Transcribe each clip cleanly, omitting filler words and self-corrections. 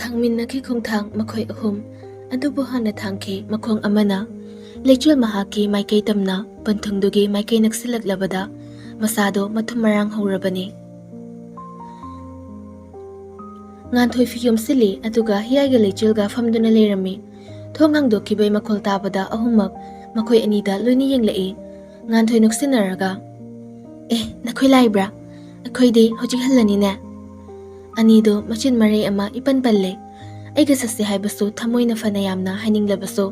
ꯊꯥꯡꯃꯤꯟꯅꯈꯤ ꯈꯣꯡꯊꯥꯡ ꯃꯈꯣꯏ ꯑꯍꯨꯝ ꯑꯗꯨꯕꯨ ꯍꯥꯟꯅ ꯊꯥꯡꯈꯤ ꯃꯈꯣꯡ ꯑꯃꯅ ꯂꯩꯆꯤꯜ ꯃꯍꯥꯛꯀꯤ ꯃꯥꯏꯀꯩ ꯇꯝꯅ ꯄꯟꯊꯨꯡꯗꯨꯒꯤ ꯃꯥꯏꯀꯩ ꯅꯛꯁꯤꯜꯂꯛꯂꯕꯗ ꯃꯁꯥꯗꯣ ꯃꯊꯨꯝ ꯃꯔꯥꯡ ꯍꯧꯔꯕꯅꯤ꯫ ꯉꯥꯟꯊꯣꯏ ꯐꯤ ꯌꯣꯝꯁꯤꯜꯂꯤ ꯑꯗꯨꯒ ꯍꯤꯌꯥꯏꯒ ꯂꯩꯆꯤꯜꯒ ꯐꯝꯗꯨꯅ ꯂꯩꯔꯝꯃꯤ꯫ ꯊꯣꯡ ꯍꯥꯡꯗꯣꯛꯈꯤꯕꯩ ꯃꯈꯣꯜ ꯇꯥꯕꯗ ꯑꯍꯨꯝꯃꯛ ꯃꯈꯣꯏ ꯑꯅꯤꯗ ꯂꯣꯏꯅ ꯌꯦꯡꯂꯛꯏ꯫ ꯉꯥꯟꯊꯣꯏ ꯅꯣꯛꯁꯤꯟꯅꯔꯒ ꯅꯈꯣꯏ ꯂꯥꯛꯏꯕ꯭ꯔꯥ? ꯑꯩꯈꯣꯏꯗꯤ ꯍꯧꯖꯤꯛ ꯍꯜꯂꯅꯤꯅꯦ꯫ ꯑꯅꯤꯗꯣ ꯃꯆꯤꯟ ꯃꯔꯩ ꯑꯃ ꯏꯄꯟ ꯄꯜꯂꯦ꯫ ꯑꯩꯒ ꯆꯠꯁꯦ ꯍꯥꯏꯕꯁꯨ ꯊꯃꯣꯏꯅ ꯐꯅ ꯌꯥꯝꯅ ꯍꯥꯏꯅꯤꯡꯂꯕꯁꯨ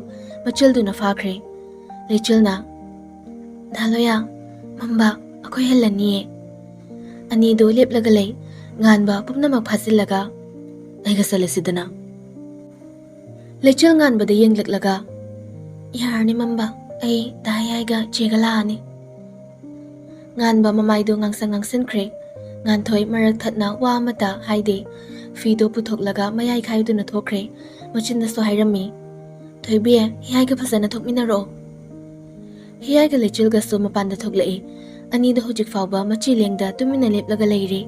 ꯃꯆꯤꯜꯗꯨꯅ ꯐꯥꯈ꯭ꯔꯦ꯫ ꯂꯩꯆꯤꯜꯅ ꯅꯍꯥꯟꯂꯣꯌꯥ ꯃꯝꯕ ꯑꯩꯈꯣꯏ ꯍꯜꯂꯅꯤꯌꯦ꯫ ꯑꯅꯤꯗꯣ ꯂꯦꯞꯂꯒ ꯂꯩ꯫ ꯉꯥꯟꯕ ꯄꯨꯝꯅꯃꯛ ꯐꯥꯖꯤꯜꯂꯒ ꯑꯩꯒ ꯆꯠꯂꯁꯤꯗꯅ꯫ ꯂꯩꯆꯤꯜ ꯉꯥꯟꯕꯗ ꯌꯦꯡꯂꯛꯂꯒ ꯌꯥꯔꯅꯤ ꯃꯝꯕ, ꯑꯩ ꯍꯤꯌꯥꯏꯒ ꯆꯦꯒ ꯂꯥꯛꯑꯅꯤ꯫ ꯉꯥꯟꯕ ꯃꯃꯥꯏꯗꯣ ꯉꯥꯡꯁꯪ ꯉꯥꯡꯁꯤꯟꯈ꯭ꯔꯦ꯫ ꯉꯥꯟꯊꯣꯏ ꯃꯔꯛ ꯊꯠꯅ ꯋꯥ ꯑꯃꯠꯇ ꯍꯥꯏꯗꯦ꯫ ꯐꯤꯗꯣ ꯄꯨꯊꯣꯛꯂꯒ ꯃꯌꯥꯏ ꯈꯥꯏꯗꯨꯅ ꯊꯣꯛꯈ꯭ꯔꯦ꯫ ꯃꯆꯤꯟꯗꯁꯨ ꯍꯥꯏꯔꯝꯃꯤ, ꯊꯣꯏꯕꯤ ꯍꯤꯌꯥꯏꯒ ꯐꯖꯅ ꯊꯣꯛꯃꯤꯟꯅꯔꯛꯑꯣ꯫ ꯍꯤꯌꯥꯏꯒ ꯂꯩꯆꯤꯜꯒꯁꯨ ꯃꯄꯥꯟꯗ ꯊꯣꯛꯂꯛꯏ꯫ ꯑꯅꯤꯗꯣ ꯍꯧꯖꯤꯛ ꯐꯥꯎꯕ ꯃꯆꯤ ꯂꯦꯡꯗ ꯇꯨꯃꯤꯟꯅ ꯂꯦꯞꯂꯒ ꯂꯩꯔꯤ꯫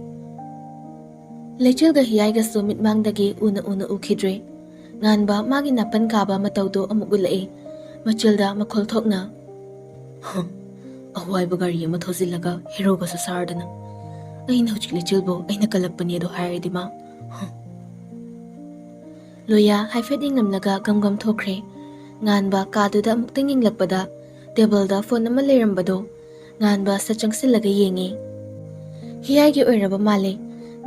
ꯂꯩꯆꯤꯜꯒ ꯍꯤꯌꯥꯏꯒꯁꯨ ꯃꯤꯠꯃꯥꯡꯗꯒꯤ ꯎꯅ ꯎꯈꯤꯗ꯭ꯔꯦ꯫ ꯉꯥꯟꯕ ꯃꯥꯒꯤ ꯅꯥꯄꯟ ꯀꯥꯕ ꯃꯇꯧꯗꯣ ꯑꯃꯨꯛ ꯎꯠꯂꯛꯏ꯫ ꯃꯆꯤꯜꯗ ꯃꯈꯣꯜ ꯊꯣꯛꯅ ꯑꯍ꯭ꯋꯥꯏꯕ ꯒꯥꯔꯤ ꯑꯃ ꯊꯧꯖꯤꯜꯂꯒ ꯍꯦꯔꯣꯒꯁꯨ ꯁꯥꯔꯗꯅ ꯑꯩꯅ ꯍꯧꯖꯤꯛ ꯂꯩꯆꯤꯜꯕꯨ ꯑꯩꯅ ꯀꯜꯂꯛꯄꯅꯤ ꯑꯗꯣ ꯍꯥꯏꯔꯗꯤ ꯃꯥ ꯂꯣꯌꯥ ꯍꯥꯏꯐꯦꯠ ꯌꯦꯡꯂꯝꯂꯒ ꯒꯝꯒꯝ ꯊꯣꯛꯈ꯭ꯔꯦ꯫ ꯉꯥꯟꯕ ꯀꯥꯗꯨꯗ ꯑꯃꯨꯛꯇꯪ ꯌꯦꯡꯂꯛꯄꯗ ꯇꯦꯕꯜꯗ ꯐꯣꯟ ꯑꯃ ꯂꯩꯔꯝꯕꯗꯣ ꯉꯥꯟꯕ ꯁꯠ ꯆꯪꯁꯤꯜꯂꯒ ꯌꯦꯡꯉꯤ꯫ ꯍꯤꯌꯥꯏꯒꯤ ꯑꯣꯏꯔꯕ ꯃꯥꯜꯂꯦ꯫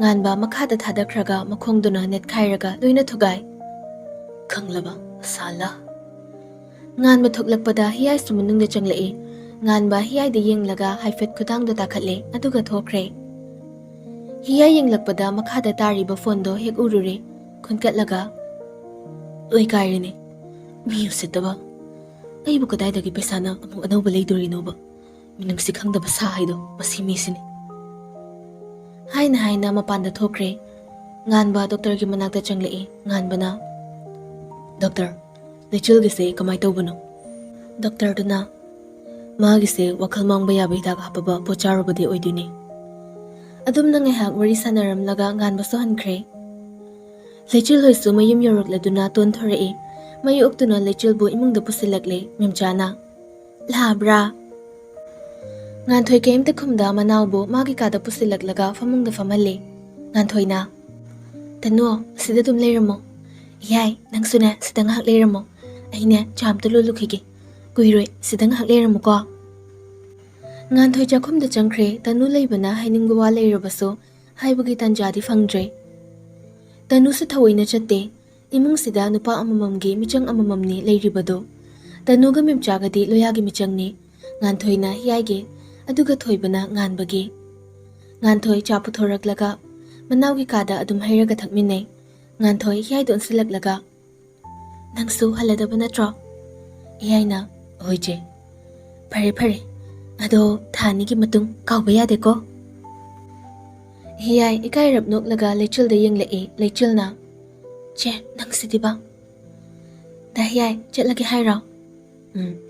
ꯉꯥꯟꯕ ꯃꯈꯥꯗ ꯊꯥꯗꯈ꯭ꯔꯒ ꯃꯈꯣꯡꯗꯨꯅ ꯅꯦꯠꯈꯥꯏꯔꯒ ꯂꯣꯏꯅ ꯊꯨꯒꯥꯏ꯫ ꯈꯪꯂꯕ ꯁꯥꯂꯥ꯫ ꯉꯥꯟꯕ ꯊꯣꯛꯂꯛꯄꯗ ꯍꯤꯌꯥꯏꯁꯨ ꯃꯅꯨꯡꯗ ꯆꯪꯂꯛꯏ꯫ ꯉꯥꯟꯕ ꯍꯤꯌꯥꯏꯗ ꯌꯦꯡꯂꯒ ꯍꯥꯏꯐꯦꯠ ꯈꯨꯗꯥꯡꯗꯣ ꯇꯥꯈꯠꯂꯦ ꯑꯗꯨꯒ ꯊꯣꯛꯈ꯭ꯔꯦ꯫ ꯍꯤꯌꯥꯏ ꯌꯦꯡꯂꯛꯄꯗ ꯃꯈꯥꯗ ꯇꯥꯔꯤꯕ ꯐꯣꯟꯗꯣ ꯍꯦꯛ ꯎꯔꯨꯔꯦ꯫ ꯈꯨꯟꯀꯠꯂꯒ ꯂꯣꯏ ꯀꯥꯏꯔꯦꯅꯦ, ꯃꯤ ꯎꯁꯤꯠꯇꯕ, ꯑꯩꯕꯨ ꯀꯗꯥꯏꯗꯒꯤ ꯄꯩꯁꯥꯅ ꯑꯃꯨꯛ ꯑꯅꯧꯕ ꯂꯩꯗꯣꯔꯤꯅꯣꯕ, ꯃꯤꯅꯨꯡꯁꯤ ꯈꯪꯗꯕ ꯁꯥ ꯍꯥꯏꯗꯣ ꯃꯁꯤ ꯃꯤꯁꯤꯅꯤ ꯍꯥꯏꯅ ꯃꯄꯥꯟꯗ ꯊꯣꯛꯈ꯭ꯔꯦ꯫ ꯉꯥꯟꯕ ꯗꯣꯛꯇꯔꯒꯤ ꯃꯅꯥꯛꯇ ꯆꯪꯂꯛꯏ꯫ ꯉꯥꯟꯕꯅ ꯗꯣꯛꯇꯔ, ꯂꯩꯆꯤꯜꯒꯤꯁꯦ ꯀꯃꯥꯏ ꯇꯧꯕꯅꯣ? ꯗꯣꯛꯇꯔꯗꯨꯅ ꯃꯥꯒꯤꯁꯦ ꯋꯥꯈꯜ ꯃꯥꯡꯕ ꯌꯥꯕ ꯍꯤꯗꯥꯛ ꯍꯥꯞꯄꯕ ꯄꯣꯠ ꯆꯥꯔꯨꯕꯗꯤ ꯑꯣꯏꯗꯣꯏꯅꯤ꯫ ꯑꯗꯨꯝꯅ ꯉꯥꯏꯍꯥꯛ ꯋꯥꯔꯤ ꯁꯥꯟꯅꯔꯝꯂꯒ ꯉꯥꯟꯕꯁꯨ ꯍꯟꯈ꯭ꯔꯦ꯫ ꯂꯩꯆꯤꯜ ꯍꯣꯏꯁꯨ ꯃꯌꯨꯝ ꯌꯧꯔꯛꯂꯗꯨꯅ ꯇꯣꯟꯊꯣꯔꯛꯏ꯫ ꯃꯩ ꯎꯞꯇꯨꯅ ꯂꯩꯆꯤꯜꯕꯨ ꯏꯃꯨꯡꯗ ꯄꯨꯁꯤꯜꯂꯛꯂꯦ꯫ ꯃꯦꯝꯆꯥꯅ ꯂꯥꯛꯑꯕ꯭ꯔꯥ? ꯉꯥꯟꯊꯣꯏ ꯀꯩꯝꯇ ꯈꯨꯝꯗ ꯃꯅꯥꯎꯕꯨ ꯃꯥꯒꯤ ꯀꯥꯗ ꯄꯨꯁꯤꯜꯂꯛꯂꯒ ꯐꯃꯨꯡꯗ ꯐꯝꯍꯜꯂꯦ꯫ ꯉꯥꯟꯊꯣꯏꯅ ꯇꯅꯨ ꯁꯤꯗ ꯑꯗꯨꯝ ꯂꯩꯔꯝꯃꯣ, ꯌꯥꯏ ꯅꯪꯁꯨꯅꯦ ꯁꯤꯗ ꯉꯥꯏꯍꯥꯛ ꯂꯩꯔꯝꯃꯣ, ꯑꯩꯅꯦ ꯆꯥ ꯑꯝꯇ ꯂꯣꯜꯂꯨꯈꯤꯒꯦ, ꯀꯨꯏꯔꯣꯏ ꯁꯤꯗ ꯉꯥꯏꯍꯥꯛ ꯂꯩꯔꯝꯃꯨꯀꯣ꯫ ꯉꯥꯟꯊꯣꯏ ꯆꯥꯛꯈꯨꯝꯗ ꯆꯪꯈ꯭ꯔꯦ꯫ ꯇꯅꯨ ꯂꯩꯕꯅ ꯍꯥꯏꯅꯤꯡꯕ ꯋꯥ ꯂꯩꯔꯕꯁꯨ ꯍꯥꯏꯕꯒꯤ ꯇꯥꯟꯖꯥꯗꯤ ꯐꯪꯗ꯭ꯔꯦ꯫ ꯇꯅꯨꯁꯨ ꯊꯑꯣꯏꯅ ꯆꯠꯇꯦ꯫ ꯏꯃꯨꯡꯁꯤꯗ ꯅꯨꯄꯥ ꯑꯃꯃꯝꯒꯤ ꯃꯤꯆꯪ ꯑꯃꯃꯝꯅꯤ ꯂꯩꯔꯤꯕꯗꯣ꯫ ꯇꯅꯨꯒ ꯃꯦꯝꯆꯥꯒꯗꯤ ꯂꯣꯌꯥꯒꯤ ꯃꯤꯆꯪꯅꯤ, ꯉꯥꯟꯊꯣꯏꯅ ꯍꯤꯌꯥꯏꯒꯤ, ꯑꯗꯨꯒ ꯊꯣꯏꯕꯅ ꯉꯥꯟꯕꯒꯤ꯫ ꯉꯥꯟꯊꯣꯏ ꯆꯥ ꯄꯨꯊꯣꯔꯛꯂꯒ ꯃꯅꯥꯎꯒꯤ ꯀꯥꯗ ꯑꯗꯨꯝ ꯍꯩꯔꯒ ꯊꯛꯃꯤꯟꯅꯩ꯫ ꯉꯥꯟꯊꯣꯏ ꯍꯤꯌꯥꯏꯗ ꯑꯣꯟꯁꯤꯜꯂꯛꯂꯒ ꯅꯪꯁꯨ ꯍꯜꯂꯗꯕ ꯅꯠꯇ꯭ꯔꯣ? ꯍꯤꯌꯥꯏꯅ ꯍꯣꯏ ꯆꯦ꯫ ꯐꯔꯦ, ꯑꯗꯣ ꯊꯥ 2ꯒꯤ ꯃꯇꯨꯡ ꯀꯥꯎꯕ ꯌꯥꯗꯦꯀꯣ꯫ ꯍꯤꯌꯥꯏ ꯏꯀꯥꯏꯔꯞ ꯅꯣꯛꯂꯒ ꯂꯩꯆꯤꯜꯗ ꯌꯦꯡꯂꯛꯏ꯫ ꯂꯩꯆꯤꯜꯅ ꯆꯦ ꯅꯪꯁꯤꯗꯤꯕ꯫ ꯍꯤꯌꯥꯏ ꯆꯠꯂꯒꯦ ꯍꯥꯏꯔꯣ?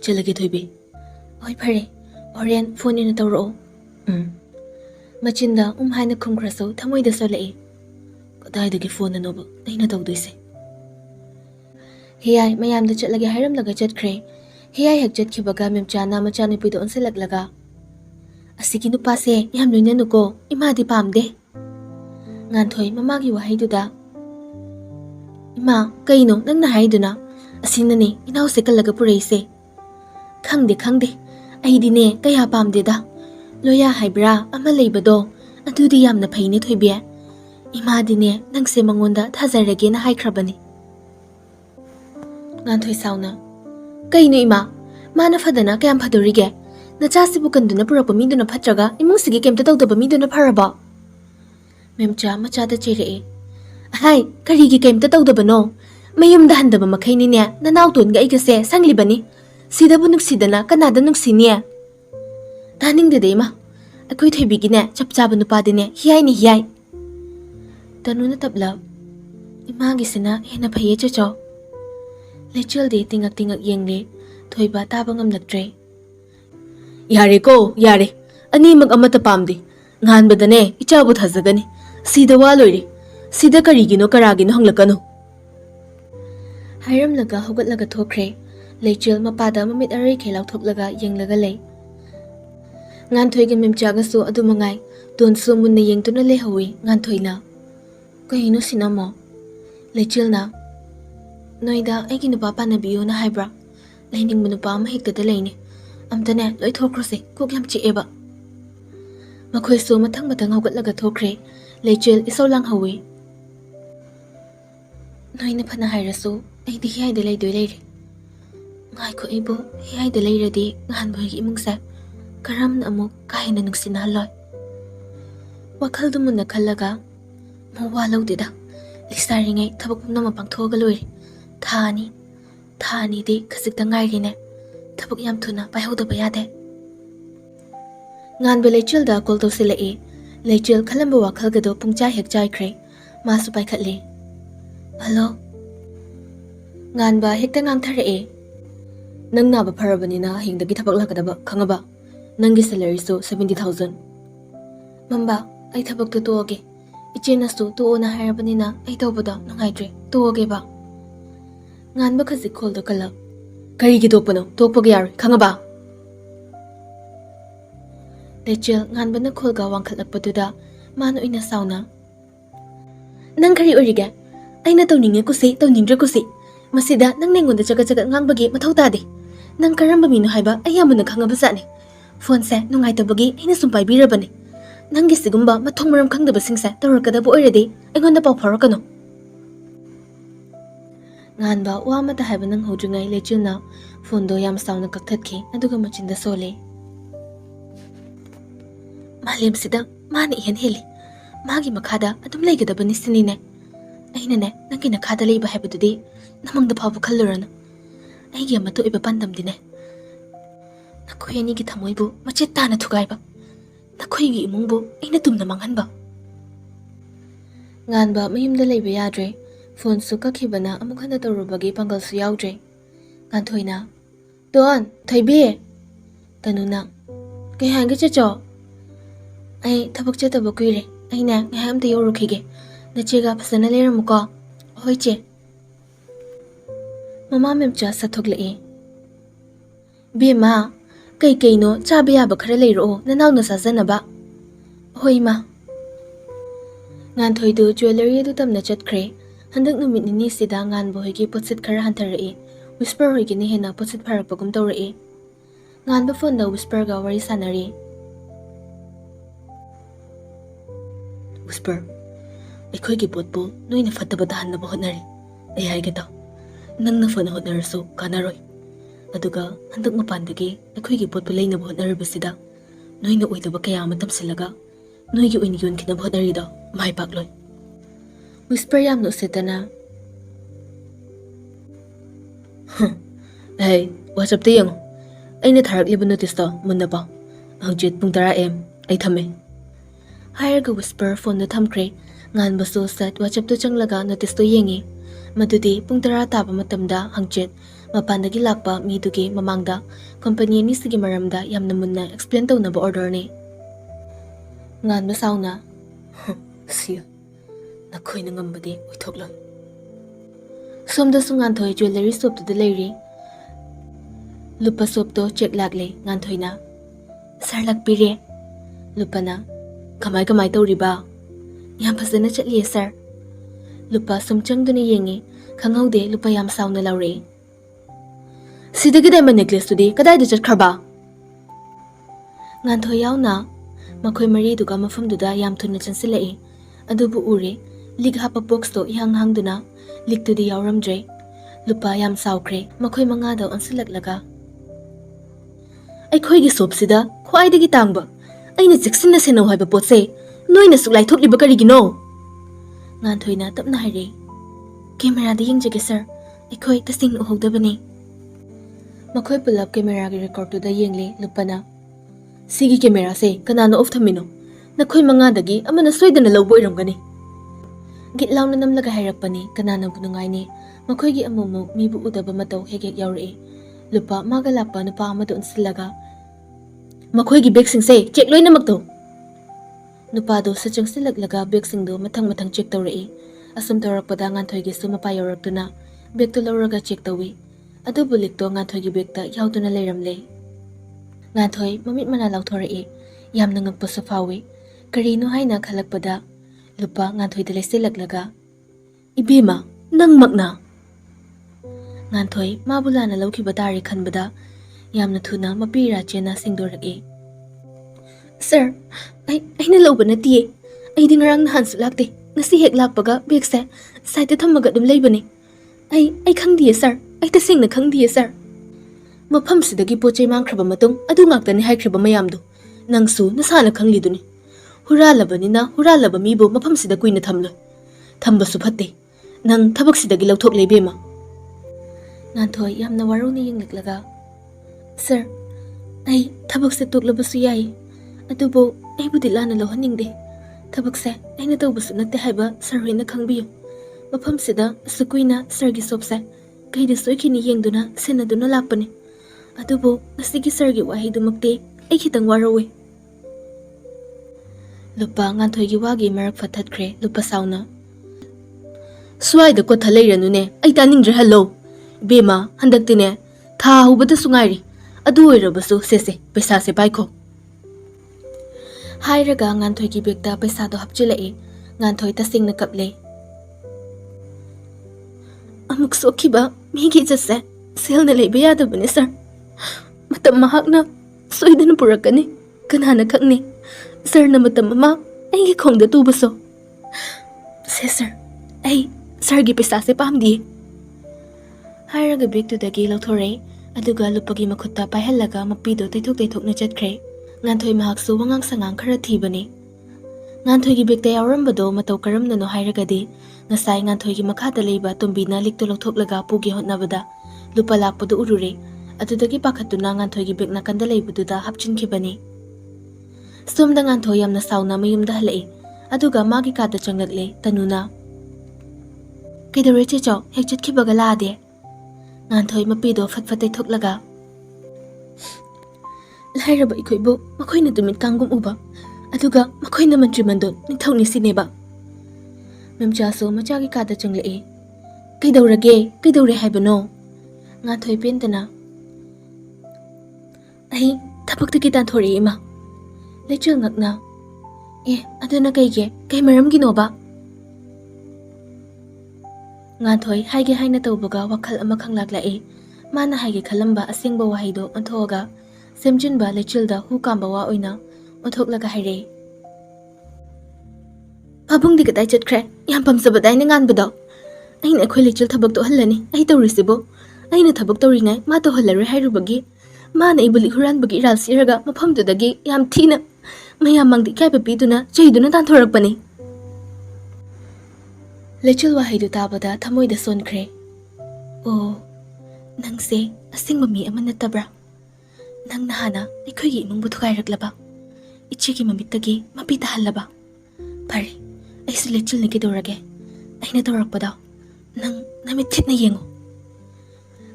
ꯆꯠꯂꯒꯦ ꯊꯣꯏꯕꯤ꯫ ꯍꯣꯏ ꯐꯔꯦ, ꯍꯣꯔꯦꯟ ꯐꯣꯟ ꯑꯣꯏꯅ ꯇꯧꯔꯛꯑꯣ꯫ ꯃꯆꯤꯟꯗ ꯍꯥꯏꯅ ꯈꯨꯝꯈ꯭ꯔꯁꯨ ꯊꯃꯣꯏꯗ ꯁꯣꯜꯂꯛꯏ꯫ ꯀꯗꯥꯏꯗꯒꯤ ꯐꯣꯟꯅꯅꯣꯕ ꯑꯩꯅ ꯇꯧꯗꯣꯏꯁꯦ? ꯍꯤꯌꯥꯏ ꯃꯌꯥꯝꯗ ꯆꯠꯂꯒꯦ ꯍꯥꯏꯔꯝꯂꯒ ꯆꯠꯈ꯭ꯔꯦ꯫ ꯍꯤꯌꯥꯏ ꯍꯦꯛ ꯆꯠꯈꯤꯕꯒ ꯃꯦꯝꯆꯥꯅ ꯃꯆꯥꯅꯨꯄꯤꯗ ꯑꯣꯟꯁꯤꯜꯂꯛꯂꯒ ꯑꯁꯤꯒꯤ ꯅꯨꯄꯥꯁꯦ ꯌꯥꯝ ꯂꯣꯏꯅꯅꯨꯀꯣ, ꯏꯃꯥꯗꯤ ꯄꯥꯝꯗꯦ꯫ ꯉꯥꯟꯊꯣꯏ ꯃꯃꯥꯒꯤ ꯋꯥꯍꯩꯗꯨꯗ ꯏꯃꯥ ꯀꯩꯅꯣ ꯅꯪꯅ ꯍꯥꯏꯗꯨꯅ? ꯑꯁꯤꯅꯅꯦ ꯏꯅꯥꯎꯁꯦ ꯀꯜꯂꯒ ꯄꯨꯔꯛꯏꯁꯦ꯫ ꯈꯪꯗꯦ, ꯑꯩꯗꯤꯅꯦ ꯀꯌꯥ ꯄꯥꯝꯗꯦꯗ, ꯂꯣꯌꯥ ꯍꯥꯏꯕ꯭ꯔꯥ ꯑꯃ ꯂꯩꯕꯗꯣ ꯑꯗꯨꯗꯤ ꯌꯥꯝꯅ ꯐꯩꯅꯦ ꯊꯣꯏꯕꯤ꯫ ꯏꯃꯥꯗꯤꯅꯦ ꯅꯪꯁꯦ ꯃꯉꯣꯟꯗ ꯊꯥꯖꯔꯒꯦꯅ ꯍꯥꯏꯈ꯭ꯔꯕꯅꯤ꯫ ꯉꯥꯟꯊꯣꯏ ꯁꯥꯎꯅ ꯀꯩꯅꯣ ꯏꯃꯥ, ꯃꯥꯅ ꯐꯗꯅ ꯀꯌꯥꯝ ꯐꯗꯣꯔꯤꯒꯦ? ꯅꯆꯥꯁꯤꯕꯨ ꯀꯟꯗꯨꯅ ꯄꯨꯔꯛꯄ ꯃꯤꯗꯨꯅ ꯐꯠꯇ꯭ꯔꯒ ꯏꯃꯨꯡꯁꯤꯒꯤ ꯀꯩꯝꯇ ꯇꯧꯗꯕ ꯃꯤꯗꯨꯅ ꯐꯔꯕꯣ? ꯃꯦꯝꯆꯥ ꯃꯆꯥꯗ ꯆꯩꯔꯛꯏ꯫ ꯑꯍꯥꯏ ꯀꯔꯤꯒꯤ ꯀꯩꯝꯇ ꯇꯧꯗꯕꯅꯣ? ꯃꯌꯨꯝꯗ ꯍꯟꯗꯕ ꯃꯈꯩꯅꯤꯅꯦ ꯅꯅꯥꯎꯇꯣꯟꯒ ꯑꯩꯒꯁꯦ ꯁꯪꯂꯤꯕꯅꯤ꯫ ꯁꯤꯗꯕꯨ ꯅꯨꯡꯁꯤꯗꯅ ꯀꯅꯥꯗ ꯅꯨꯡꯁꯤꯅꯤ? ꯇꯥꯅꯤꯡꯗꯦꯗ ꯏꯃꯥ, ꯑꯩꯈꯣꯏ ꯊꯣꯏꯕꯤꯒꯤꯅꯦ ꯆꯞ ꯆꯥꯕ ꯅꯨꯄꯥꯗꯤꯅꯦ ꯍꯤꯌꯥꯏꯅꯤ ꯍꯤꯌꯥꯏ꯫ ꯇꯅꯨꯅ ꯇꯞꯂꯞ ꯏꯃꯥꯒꯤꯁꯤꯅ ꯍꯦꯟꯅ ꯐꯩꯌꯦ ꯆꯦꯆꯣ꯫ ꯂꯩꯆꯤꯜꯗꯤ ꯇꯤꯡꯉꯛ ꯌꯦꯡꯂꯦ꯫ ꯊꯣꯏꯕ ꯇꯥꯕ ꯉꯝꯂꯛꯇ꯭ꯔꯦ꯫ ꯌꯥꯔꯦꯀꯣ ꯌꯥꯔꯦ, ꯑꯅꯤꯃꯛ ꯑꯃꯠꯇ ꯄꯥꯝꯗꯦ꯫ ꯉꯥꯟꯕꯗꯅꯦ ꯏꯆꯥꯕꯨ ꯊꯥꯖꯒꯅꯤ, ꯁꯤꯗ ꯋꯥ ꯂꯣꯏꯔꯦ꯫ ꯁꯤꯗ ꯀꯔꯤꯒꯤꯅꯣ ꯀꯔꯥꯒꯤꯅꯣ ꯍꯪꯂꯛꯀꯅꯨ꯫ Hairamlaga hogatlaga thokre. Leichil mapada mamit arai khelau thoklaga yenglaga lei. Nganthoi mimchaga su adu mangai. Don su munna yengtuna lehawi nganthoi na. Kahino sinamo. Leichil na. Noida aigi nupa panabiyo na haibra. Laining manupa mahiktada leini. Amtane loi thokrose kok yam chieba. Makhoi su matang hogatlaga thokre. Leichil isau lang hawi. Noina phana hairasu aidi hiaida leidoi leire. Ngai ko ibu hiaida leiradi ngan bhoigi imungsa. Karamna amuk kahina nungsinahalloi. Wakhaldu munna khallaga mawa laudida. Lisaringai thabak pumnama pangthoga loire. Thani di khazikta ngairine. Thabak yam thuna paihudaba yade. Ngan be Leichil da call tawsilai. Leichil khalamba wakhalgado pungcha hek chaikhre. Masu paikhatli. Hello. Ngan ba hekta ngang tharae. Nang naba pharabanina hingdagi thabak lakadaba khangaba. Nangi salary so 70,000. Mamba, ay thabak to tuoge. Ichena su tuo na harabanina ay tawbada nangaidre tuoge ba. Ngan ba kasi call do kala. Karigi tokpano tokpag yari khangaba. Leichil ngan ba na call ga wangkhatlakpaduda mano ina sauna. Nang kari orige. Ay na tawninga kusi tawnindra kusi. Masida nang nengonda jagat ngangbagi mathaw tade. Nang karamba mino haiba ay yamuna khangaba sane. Phone se nungai tabagi ay nasumpay birabane. Nangi sigumba mathong maram khangdaba singse tawrakadaba oiradi aingonda paw pharakano. Ngan ba wa mata haiba nang hodringai Leichil na phone do yam sauna kakthatkhi aduga machinda sole. Malim sida mani ihan heli. Magi makhada adum leigadabani sinine. Ainane nangi nakhada leiba haibadudi namangda phabu khallurana. Aigi amatu iba pandamdine. Nakhoi ani gi thamoibu machet tana thugaiba. Nakhoi gi imungbu aina tumna manghanba. Nganba mayumda leiba yadre. Phone su kakhibana amukhana tawrubagi pangal su yaudre. Nganthoina. Don, thoibi. Tanuna. Kai hangi chacho. Ai thabak chataba kuire. Aina ngai amta yorukhige. Nachega phasana leiramuko. Hoi che. Mama memcha sathoglai. Bima, kai no chabe yaba khara leiro nanaw na sajanaba. Hoi ma. Ngan thoi du jewelry du tamna chatkre. Handak numit ni sida ngan bohigi potsit khara hantarai. Whisper hoigi ni hena potsit pharakpagum tawrai. Ngan ba phone da whisper ga wari sanari. Whisper. Aikoigi potpo noina fataba dahanaba hotnari. Ay haigata. Nang na fana hotnarasu kanaroi. Aduga handak mapandagi aikoigi potpo lainaba hotnaribasida. Noina oidaba kaya matamsilaga. Noigi oini yun kinaba hotnarida. Mahay pakloi. Whisper yam no sitana. Hey, what's up tayong? Ay natharakliba notice to munaba. Hagjit pung 10 am ay thame. Hayarga whisper phone na thamkre. Ngan baso sat WhatsApp to changlaga notice to yengi. Madudi pung 10 taba matamda hangjit mapandagi lakpa midugi mamangda company ni sige maramda yamna munna explain to na ba order ni. Ngan basauna. Siya. Nakhoi na ngambadi oithokloi. Somda su ngan thoi jewelry shop to delivery. Lupa shop to check lagle ngan thoi na. Sar lakpire. Lupa na. Kamay tawriba. Yam phasana chatliye sir. Lupa sumchang duni yengi khangaude lupa yam sauna laure. Sidagi diamond necklace tudi kadai da chatkharba. Ngan thoi yauna makhoi mari duga mafam duda yam thuna chansilai. Adubu ure lig hapa box to ihang duna lig tudi yauramdre. Lupa yam saukre makhoi manga da onsilaklaga. Aikhoi gi sopsida khwaidagi tangba. Aina jiksinna seno haiba potse noina suklai thokliba karigino. Ngan thoina tapna haire. Camera da yengjage sir. Aikhoi tasing uhogdabani. Makhoi pulap camera gi record to da yengle lupana. Sigi camera se kanano off thamino. Nakhoi manga dagi amana soidana lawbo iramgani. Git launa namlaga hairakpani kanana bunungai ni. Makhoi gi amumu mibu udaba mataw hek yauri. Lupa maga lakpa napa amado unsilaga. Makhoi gi bag sing se check loina makto. Nupa do sa changsilaglaga bag sing do matang check tawrai. Asum tawrakpada ngan thoi gi su mapa yawraktuna Bag to lawraga check tawi. Adubu likto nganthoi gi bag ta yauduna leiramle. Nganthoi mamit mana lauthorei. Yamna ngakpa sa fawi. Karino haina khalakpada. Lupa nganthoi da lesilaglaga. Ibima, nang magna. Nganthoi mabulana lawkiba tari khanbada. Yamna thuna mapira chena singdoragi. Sir, aina lawba natiye. Aidi ngarang nahansu lakte. Ngasi hek lakpaga bag se side thamaga dum leibani. Ai khangdiye sir. Ai tasengna khangdiye sir. Mafamsidagi pochai mangkraba matung adu ngaktani haikraba mayamdu. Nangsu nasana khangliduni. Huralabanina huralaba mibu mafamsida kuina thamlo. Thambasu phatte. Nang thabaksidagi lawthok leibema. Nganthoi yamna waroni yinglaklaga. Sir, ai thabakse toklabasu yai. Adubo ai budi lana lohaningde. Thabakse aina tawbasu natte haiba sir hoina khangbiyu. Mafamsida sukuina sirgi sopse. Kaida soikhini yengduna senaduna lapani. Adubo ngasigi sirgi wahidumakte ai khitang warawe. Lupa nganthoi gi wagi marak fathatkre lupa sauna. Swaida ko thaleiranune ai taningdre hello. Bema handaktine tha hubada sungairi. Adu oirabasu sese paisa se baikho. Hairaga nganthoi gi begda paisa do hapchilai. Nganthoi tasingna kaple. Amuk sokhiba migi jase selna leiba yadabane sir. Matam mahakna soidana purakani. Kanana khakni. Sir na matam mama ai khongda tubaso. Se sir. Ai sir gi paisa se pamdi. Hairaga beg to dagi lauthore aduga lupagi makhutta paihalaga mapido taithok na chatkre. Nganthoi mahaksu wangang sangang khara thibani. Nganthoi gi beg ta yaurambado matau karamna no hairagadi ngasai nganthoi gi makhada leiba tumbina likto lauthoklaga pugi hotnabada lupa lakpadu urure adudagi pakhatuna nganthoi gi beg nakanda leibududa hapchinkhibani. Somda nganthoi yamna sauna mayumda halai aduga magi kada changlakle tanuna. Kaidore checho hek chatkhibaga laade. Nganthoi mapido fatfatai thoklaga. Lairaba ikoibu makoina tumit kangum uba aduga makoina mantri mandon nithawni sineba. Memchaso machagi kada changlai. Kaidore haibano. Nganthoi pentana. Ai thapaktagi tanthori ima. Lechul ngakna. Aduna kai maram ginoba. Nganthoi haige haina tawbaga wakhal ama khanglak mana haige khalamba asengba wahaido anthoga semjinba lechilda hu kamba wa oina othoklaga haire. Pabungdi kadai chatkre yam pamsabadai na nganbado. Aina khoi lechil thabak to hallani ai tawrisibo. Aina thabak tawringai ma to hallare hairubagi. Mana ibuli huran bagi ral siraga mafamdudagi yam thina mayam mangdi kai papiduna chaiduna tanthorakpani. Lechil wahaidu tabada thamoida sonkre. Oh, nangse asengba mi ama natabra. Nang nahana ikhoigi imungbu thugairaklaba. Ichigi mamittagi mapita hallaba. Pare, aisu lechil ni kidorage. Aina tawrakpada. Nang namit thitna yengo.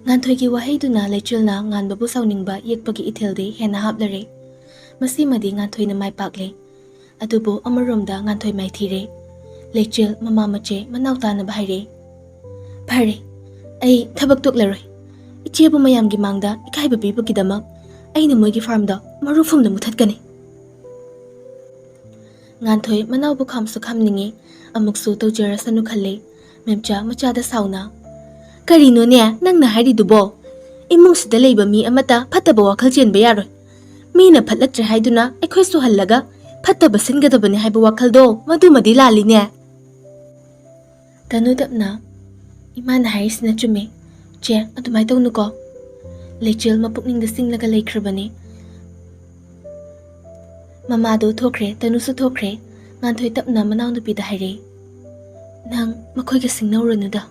Nganthoigi wahaiduna lechilna nganbabu sauningba yekpagi ithilde hena haplare. Masimadi nganthoina mai pakle. Adubo amaromda nganthoi mai thire. Lechil mama mache manautana bahire. Pare, ai thabak toklaroi. Ichebu mayamgi mangda ikaiba pibagidamak aina moigi farmda marufumna muthatkani. Nganthoi manaubu khamsu khamningi amuksu tawjara sanu khalle. Memcha machada sauna. Karino ne nangna haridubo. Imungsida leiba mi amata phattaba wakhal chenba yaroi. Mina phatlaktre haiduna aikhoi su hallaga phattaba singadabani haiba wakhaldo madumadi lali ne. Tanudapna imana harisina chume. Che adumai tawnuko. Lechil mapukningda singlaga laikhrabani. Mamado thokre tanusu thokre nganthoi tapna manaw nupida haire. Nang makhoiga singnawranuda.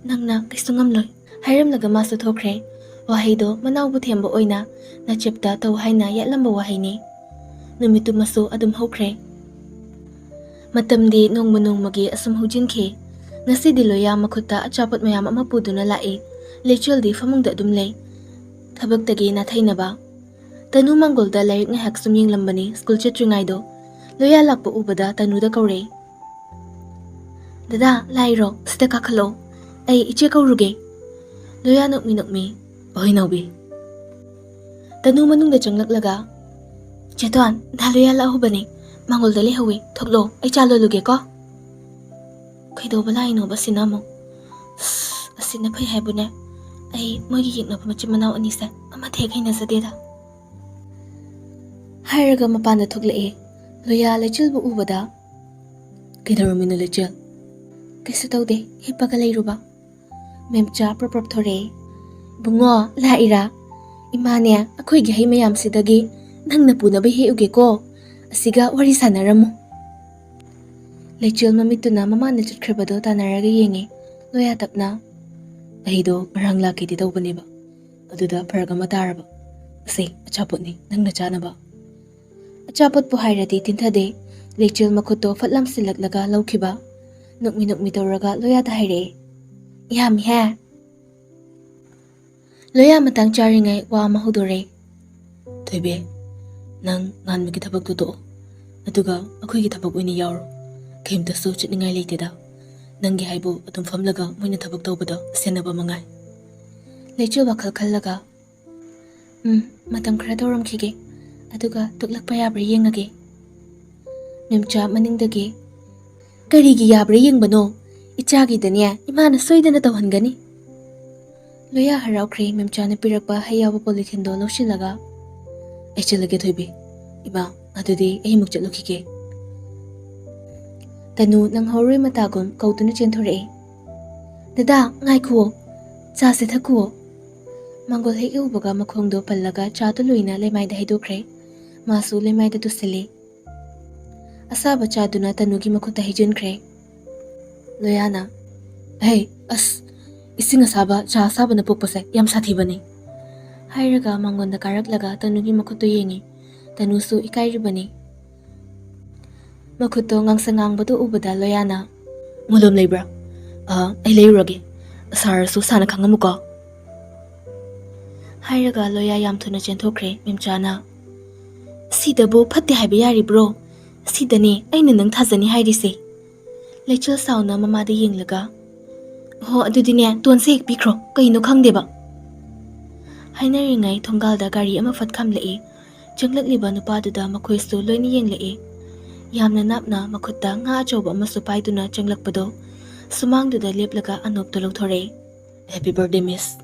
Nangna kaisungamloi. Hairamlaga masu thokre. Wahaido manawbu themba oina nachepta taw haina yatlamba wahaini. Numitu masu adum hokre. Matamdi nongmagi asum hujinke. Ngasidi loya makhutta achapot mayam ama puduna lai. Lechildi famungda adum lay. Thabaktagi nathainaba. Tanu manggolda lairik ngahak sumying lambani school chatringaido. Loya lakpa ubada tanuda kaure. Dada lairo sida kakhalo. Ay iche kauruge. Loya nokmi. Oy naubi. Tanu manungda changlaglaga. Chetuan, Naloya la hubani. Mangol dali hawi. Thoklo, ay chalo luge ko. Kaido bala ino ba sinamo? Asina pay hebune. Ay mogi yekna pa machimanaw anisa. Ama thek hayna sadeda. Hairaga mapanda thoklai. Loya lechil bu ubada. Kaidaramina lechil. Kaisu taude, hipaga layruba. Memcha prop thore. Bungo, laira. Imane, akoy gihay mayam sidagi. Nang napuna bahi uge ko. Asiga wari sanaramu. Lechil mamituna mamana chutkribado tanaraga yengi. Loya tapna. Ahido marang laki di tawbani ba. Aduda paraga mataraba. Kasi, achapot ni, nang nachana ba. Achapot po hayrati tintade. Lechil makuto fatlam silaglaga lawkiba. Nukmi tawraga loya tahayre. Yam he. Loya matang charingay wa mahudore. Toybe, nang ngan magi tabag totoo. Aduga, ako'y gitabag uy ni yaoro. Kaimta so chitningay late da. Nang gihaybo atum famlaga mo na tabag tawbada senaba mangay. Lechil wakhalkalaga. Matam kara tawram kige. Aduga, tuklak pa yabra yengage. Memcha maningdagi. Karigi yabra yengbano. Ichagi danya, imana soydana tawhangani. Loya haraukre memcha na pirakpa hayawa polithindo lawshilaga. Ay chilage thoybe. Ima, adudi ay mukchatlukike. Tanu nang hauroy matagom kautuna chenthore. Dada, ngay kuo. Chase thakuo. Manggol hek ubaga makhongdo pallaga chato luina laymayda haidokre. Masu laymayda tusili. Asaba chaduna tanugi makuta hijunkre. Loyana. Hey, ising asaba cha asaba na pukpase yam sathi bani. Hairaga mangonda karaklaga tanugi makuto yengi. Tanusu ikairi bani. Makuto ngangsangang bato ubada Loyana. Mulom laybra. Ay layrage. Asarasu sana kangamuka. Hairaga Loya yam thuna chenthokre memchana. Sidabo phatti haiba yari bro. Sidane aina nang thazani hairise. Lechil sauna mamada yenglaga. Ho adudine tuanse hek pikro kaino khangdeba. Hainaringay thonggalda gari ama fatkamlai. Changlakliba nupaduda makoysu loini yenglai. Yamna napna makutta nga achoba amasu paiduna changlakpado. Sumangduda leplaga anopto lawthore. Happy birthday miss.